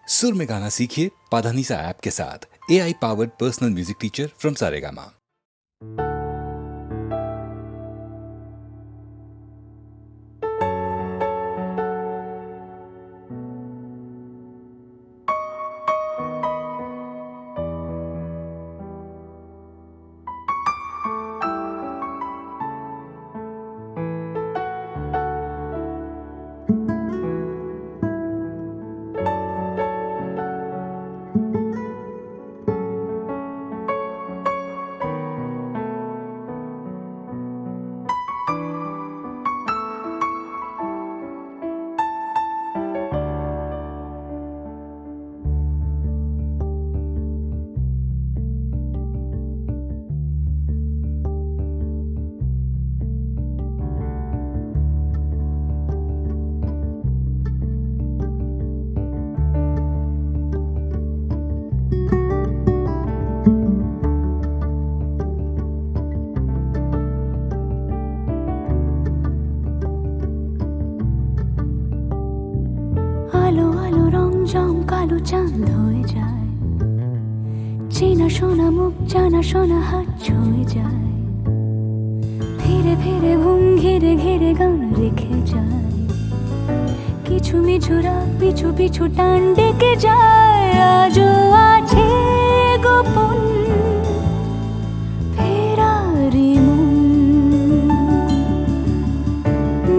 सुर में गाना सीखिए पाधानीसा ऐप के साथ। AI powered personal music teacher from Saregama. আলো আলো রং জম কালো চাঁদ হয়ে যায়, চেনা শোনা মুখ জানা শোনা হাত ছুঁয়ে যায়, ফিরে ফিরে ঘুম ঘিরে ঘিরে গান রেখে যায়, কিছু মিছু রাত পিছু পিছু টান ডেকে যায়। আজও আছে গোপন ফেরারি মন,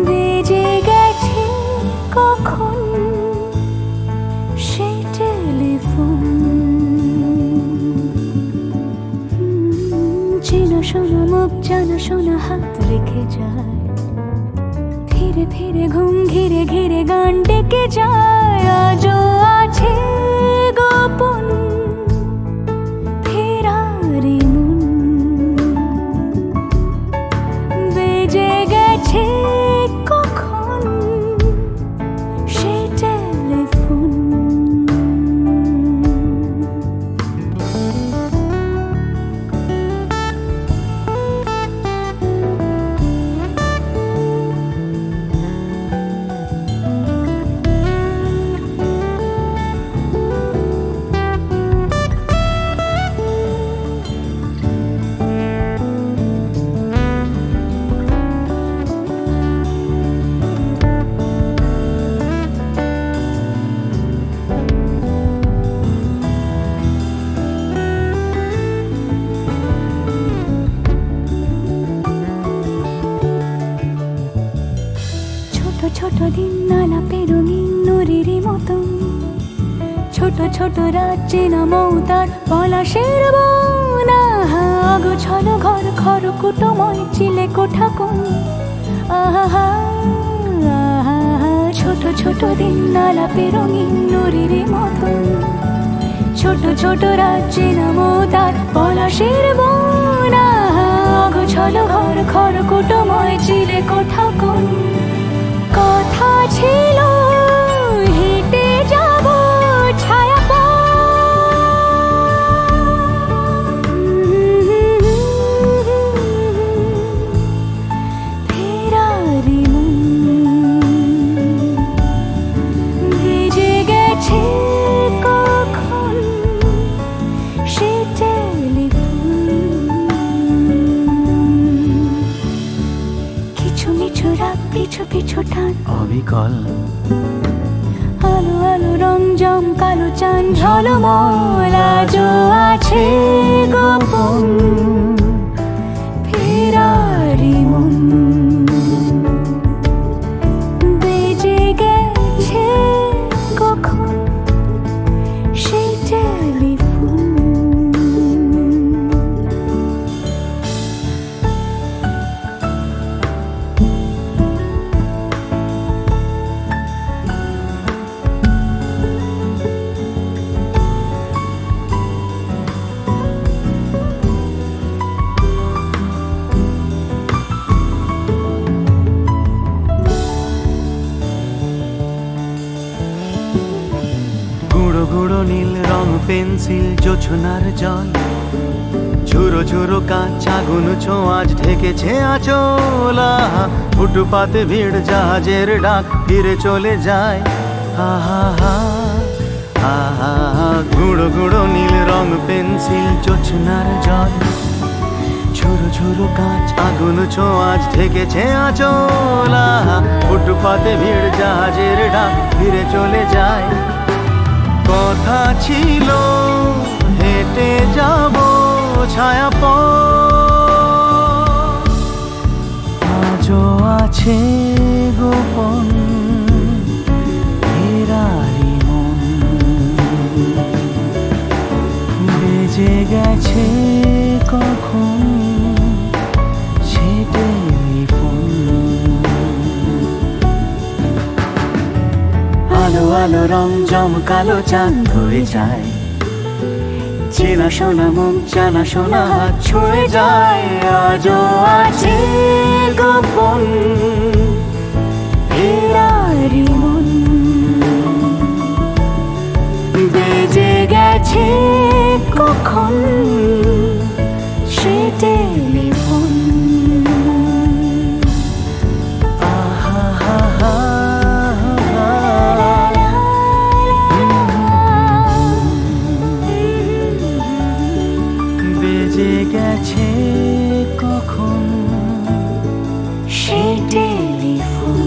বেজে গেছে কখন সেই টেলিফোন। চেনা শোনা মুখ জানা শোনা হাত রেখে যায়, ফিরে ফিরে ঘুম ঘিরে ঘিরে গান ডেকে যায়। আজও আছে গোপন ফেরারি মন, বেজে গেছে কখন সেই টেলিফোন। ছোট দিন আলাপের রঙিন নুরির মতন, ছোট ছোট রাত চেনা মৌতার পলাশের বন। আগোছালো ঘর খড়কুটোময় চিলে কোঠা কোন, আহা আহা। ছোট ছোট দিন আলাপের রঙিন নুরির মতন, ছোট ছোট রাত চেনা মৌতার পলাশের বন। আগোছালো ঘর খড়কুটোময় চিলে কোঠা কোন। কথা ছিল হেঁটে যাব ছায়া ফেরারি মন, ভেজে গেছে কখন সে টেলিফোন। কিছু মিছু রাত পিছু পিছু টান অবিকল, আলো আলো রং জম কালো চাঁদ ঝলমল। আজও আছে গোপন ফেরারি মন, বেজে গেছে কখন সেই টেলিফোন। গুঁড়ো গুঁড়ো নীল রং পেন্সিল জোছনার জল, ঝুরো ঝুরো কাঁচ আগুন ছোঁয়াজ ঢেকেছে আঁচলা। ফুটপাতে ভিড় জাহাজের ডাক ফিরে চলে যায়। আহা হা গুঁড়ো গুঁড়ো নীল রং পেন্সিল জোছনার জল, ঝুরো ঝুরো কাঁচ আগুন ছোঁয়াজ ঢেকেছে আঁচলা। ফুটপাতে ভিড় জাহাজের ডাক ফিরে চলে যায়। কথা ছিল হেঁটে যাব ছায়া পথ, আজও আছে গোপন ফেরারি মন। বেজে গেছে কখন সে টেলিফোন। আলো আলো রং জমকালো চাঁদ হয়ে যায়, চেনা শোনা মুখ জানা শোনা হাত ছুঁয়ে যায়। আজও আছে গোপন ফেরারি মন। বেজে গেছে কখন সে টেলিফোন। আহা হা হা বেজে গেছে কখন সে টেলিফোন।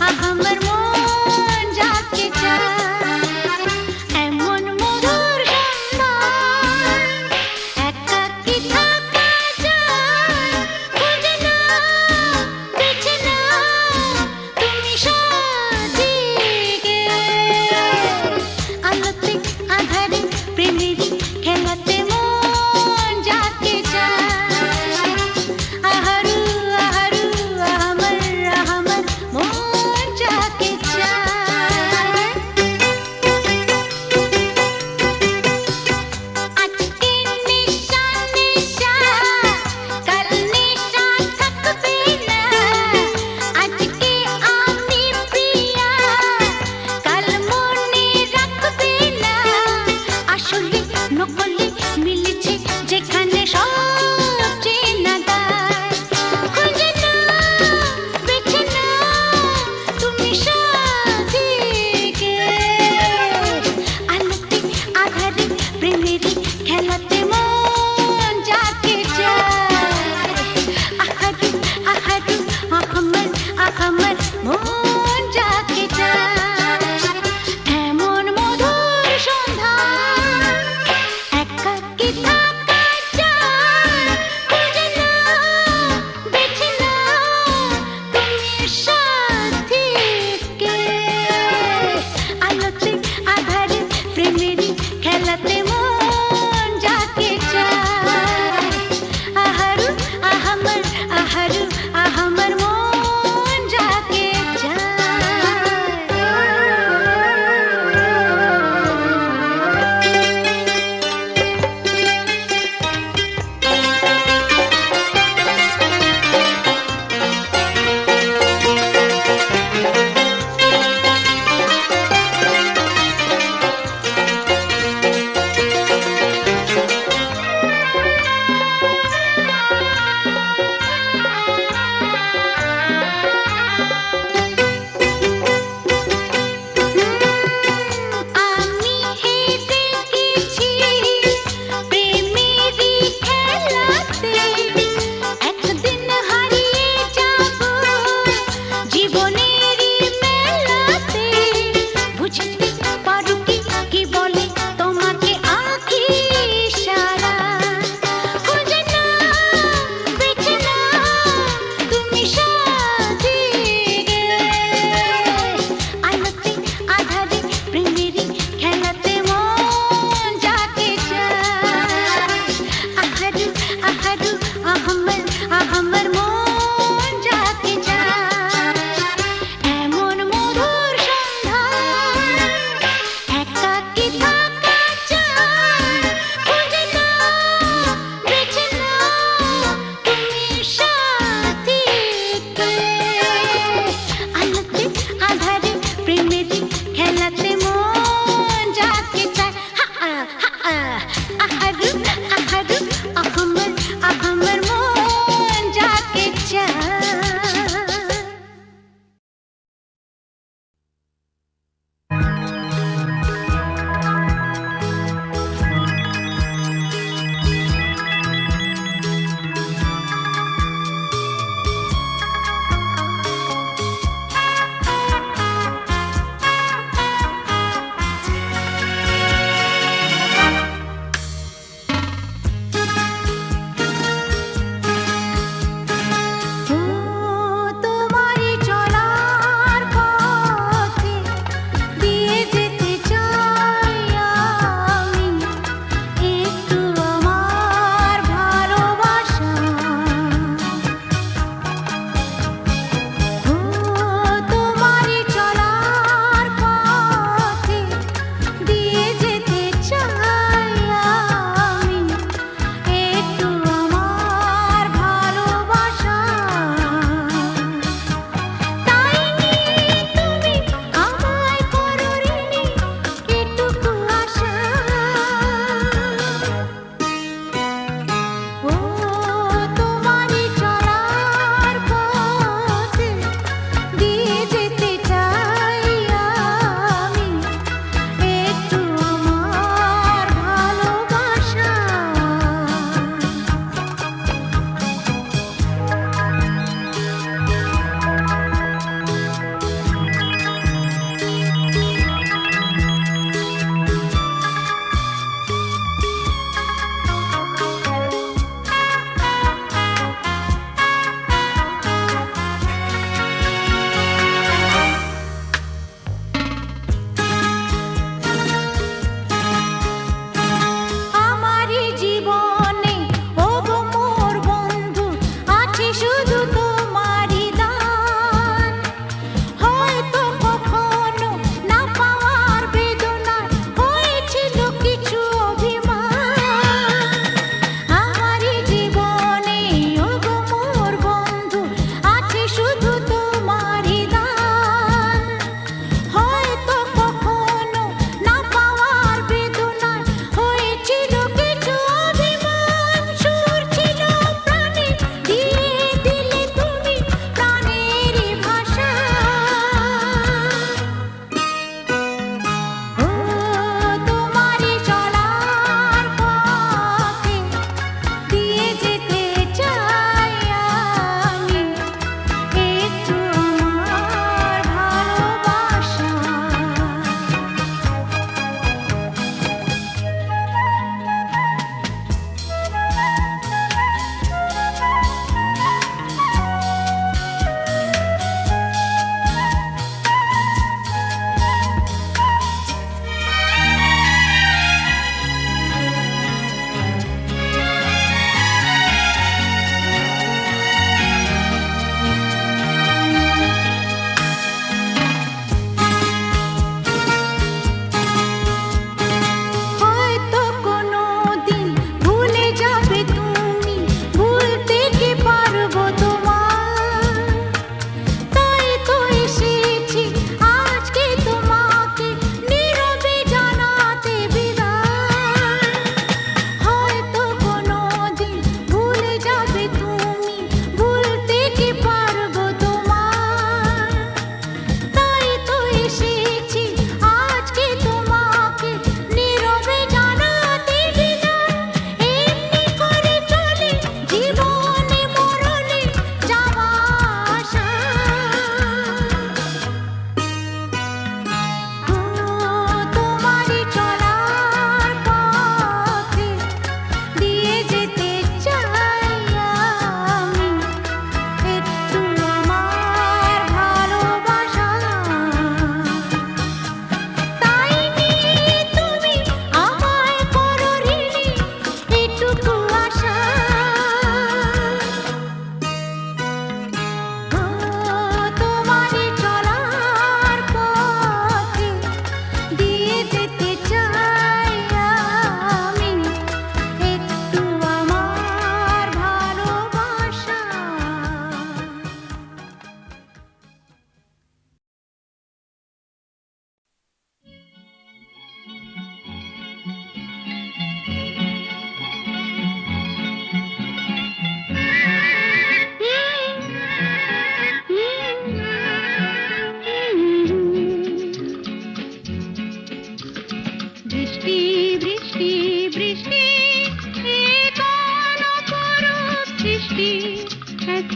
আঘামর মন যাকে চায়।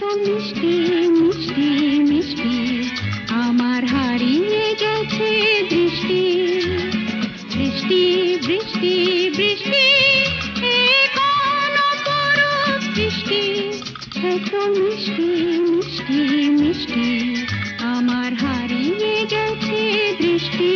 মিষ্টি মিষ্টি মিষ্টি আমার হারিয়ে গেছে দৃষ্টি বৃষ্টি বৃষ্টি বৃষ্টি এ কোন অপরূপ বৃষ্টি এত মিষ্টি মিষ্টি মিষ্টি আমার হারিয়ে গেছে দৃষ্টি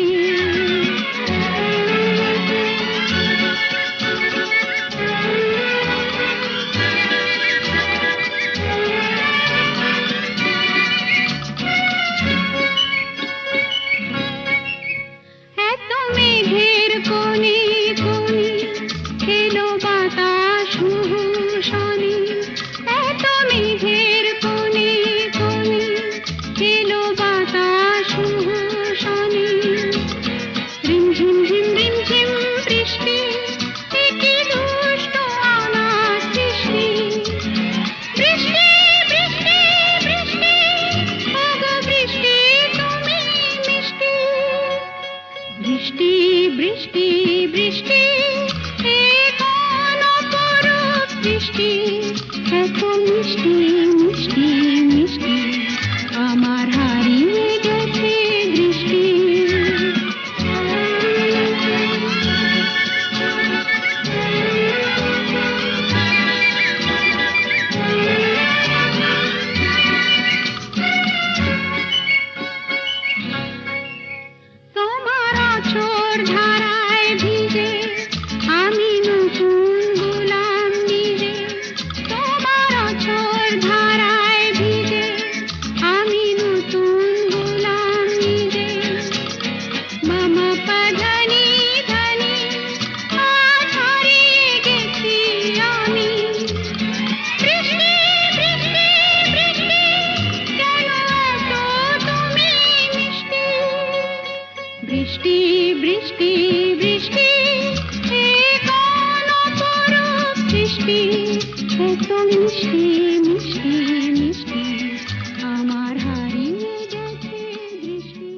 এত মেঘের কোণে কোণে এলো বাতাস শনি এত মেঘের কোণে কোণে এলো বাতাস শনি রিমঝিম ঝিম রিমঝিম বৃষ্টি কি দুষ্ট অনাথ সৃষ্টি বৃষ্টি বৃষ্টি বৃষ্টি ওগো বৃষ্টি তুমি মিষ্টি বৃষ্টি বৃষ্টি বৃষ্টি এ কোন অপরূপ বৃষ্টি এত মিষ্টি মিষ্টি মিষ্টি আমার হারিয়ে গেছে দৃষ্টি তোমার অঝোর ধারায় ভিজে আমি নতুন গোলাম নিজে তোমার অঝোর ধারায় ভিজে আমি নতুন গোলাম নিজে মামা পাধানি ধানি আজ হারিয়ে গেছি আমি বৃষ্টি বৃষ্টি বৃষ্টি কেন এত তুমি মিষ্টি বৃষ্টি বৃষ্টি বৃষ্টি এ কোন অপরূপ বৃষ্টি এত মিষ্টি মিষ্টি মিষ্টি আমার হারিয়ে গেছে দৃষ্টি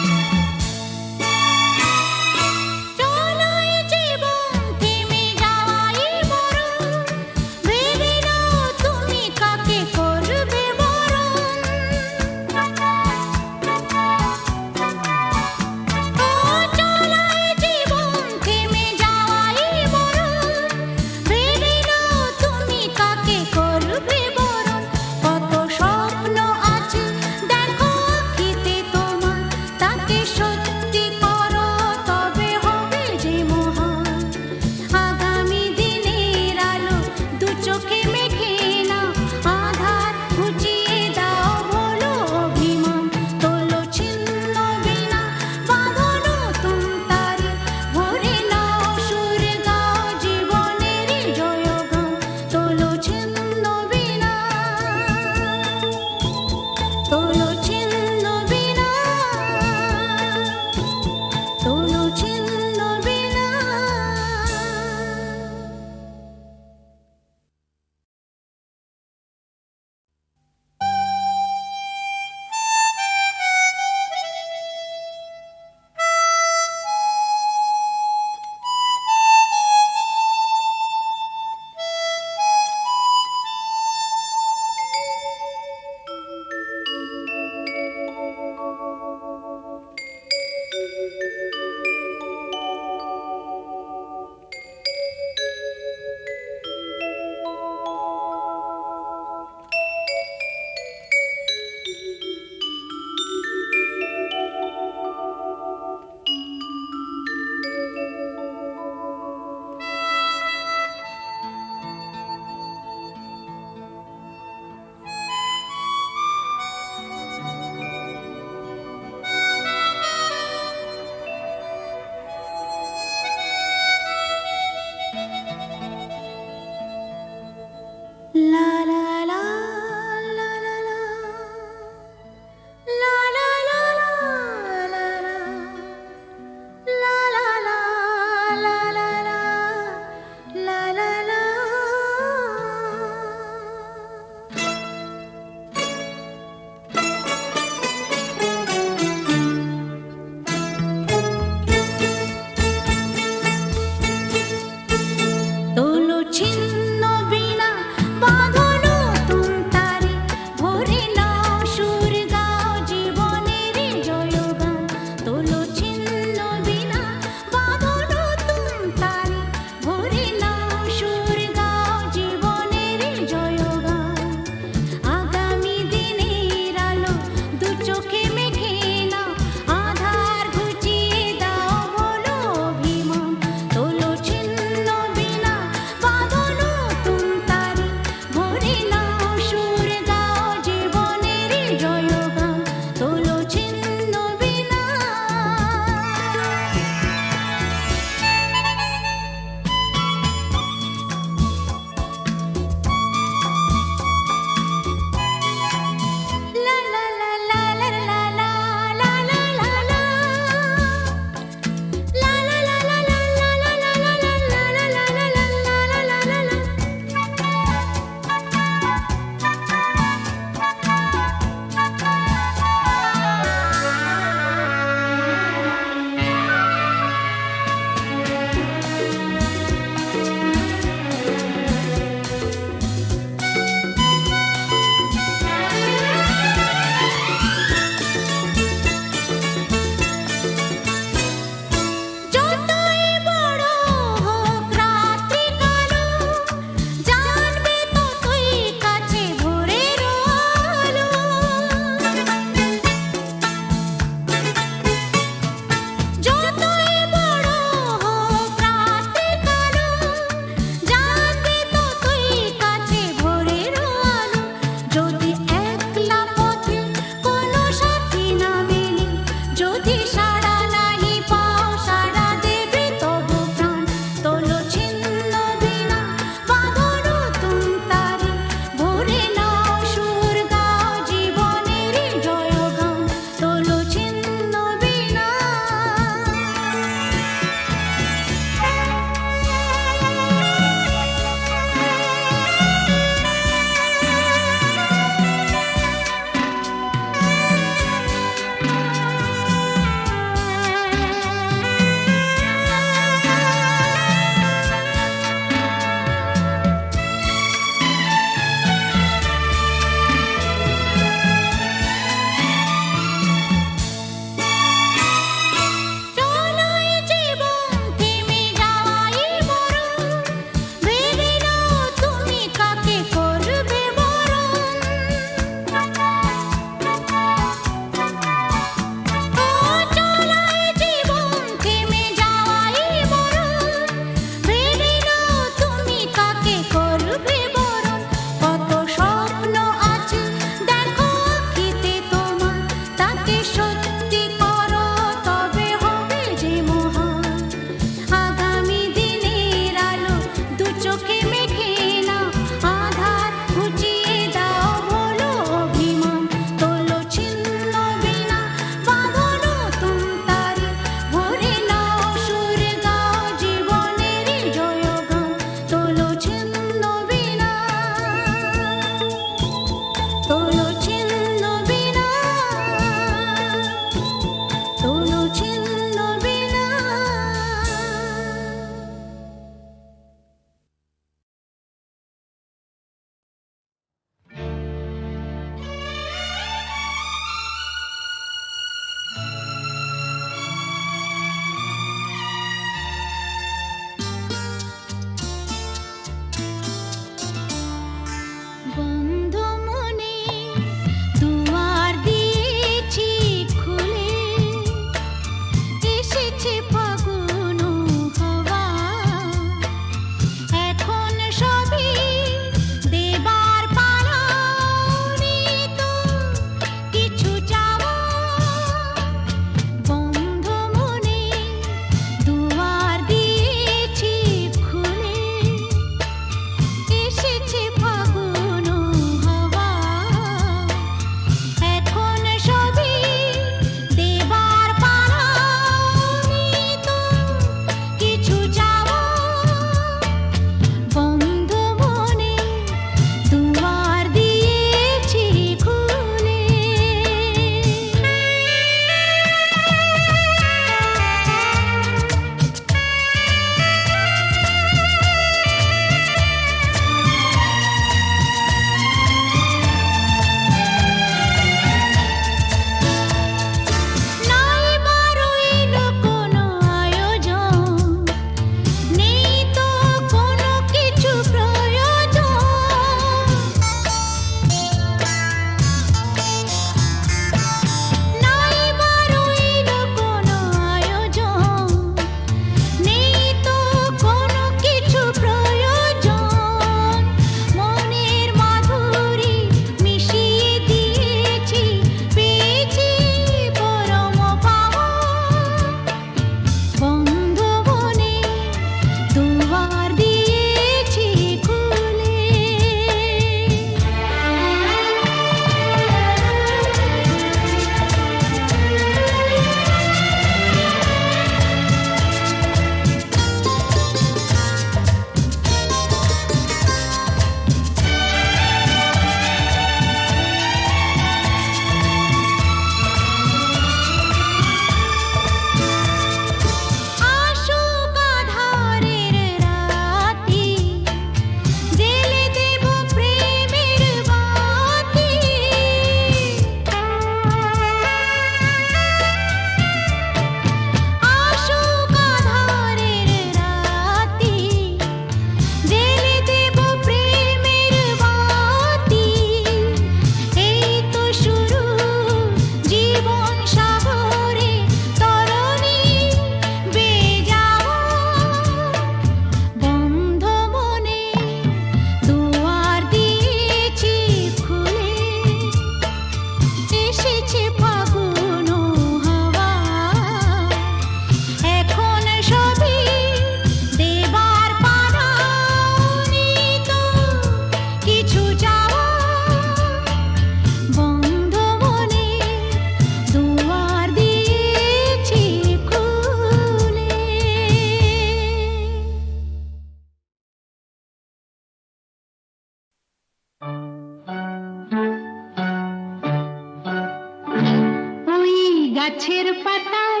গাছের পাতায়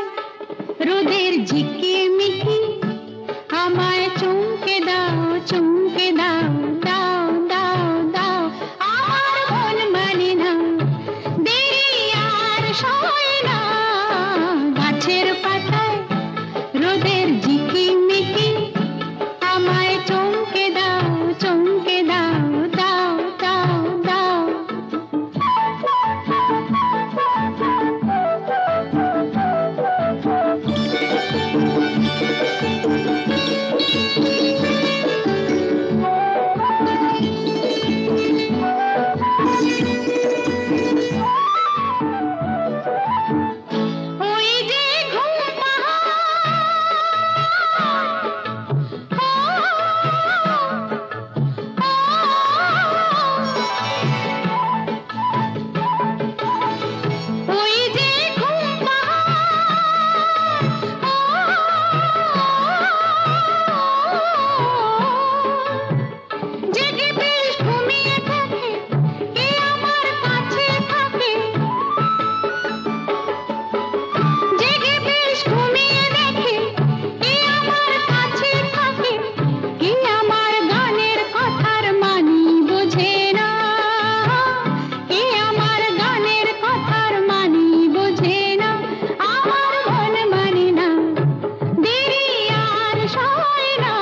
রোদের ঝিকিমিকি আমায় চমকে দাও চমকে দাও দাও দাও দাও আমার মন মানে না দেরি আর সয় না গাছের পাতায় রোদের ঝিকিমিকি আমায় চমকে দাও চমকে দাও দাও দাও দাও ওই যে ঘুম ওই যে ঘুম জেগে বেশ ঘুমিয়ে থাকে কে আমার কাছে থাকে জেগে বেশ ঘুমিয়ে দেখে কে আমার কাছে থাকে কে আমার গানের কথার মানি বোঝে না কে আমার গানের কথার মানি বোঝে না আমার মন মানে না দেরি আর সয় না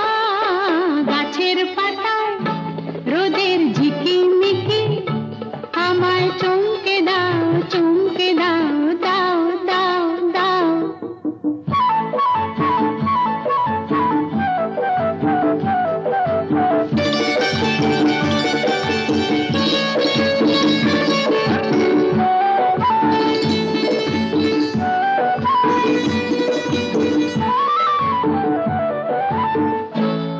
গাছের পাতায় রোদের ঝিকিমিকি আমায় চমকে দাও দাও দাও দাও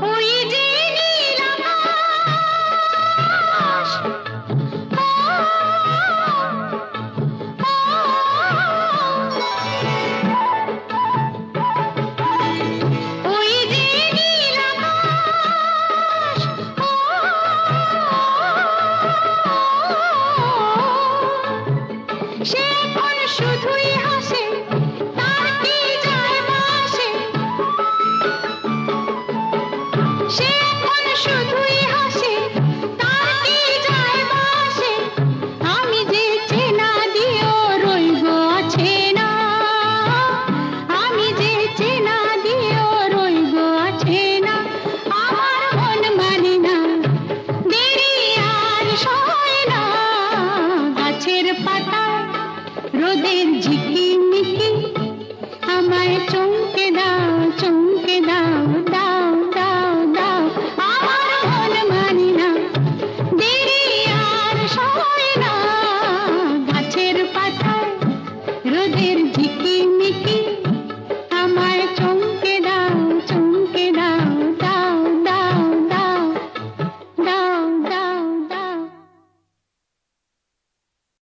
ওই যে নীল আকাশ ওই যে নীল আকাশ সে এখন শুধুই হাসে তার কি যায় আসে সে এখন শুধুই হাসে তার কি যায় আসে আমি যে চেনা দিও রইব আছে না আমি যে চেনা দিও রইব আছে না আমার মন মানে না দেরি আর সয় না গাছের পাতায় রোদের ঝিকিমিকি আমায় চমকে দাও দাও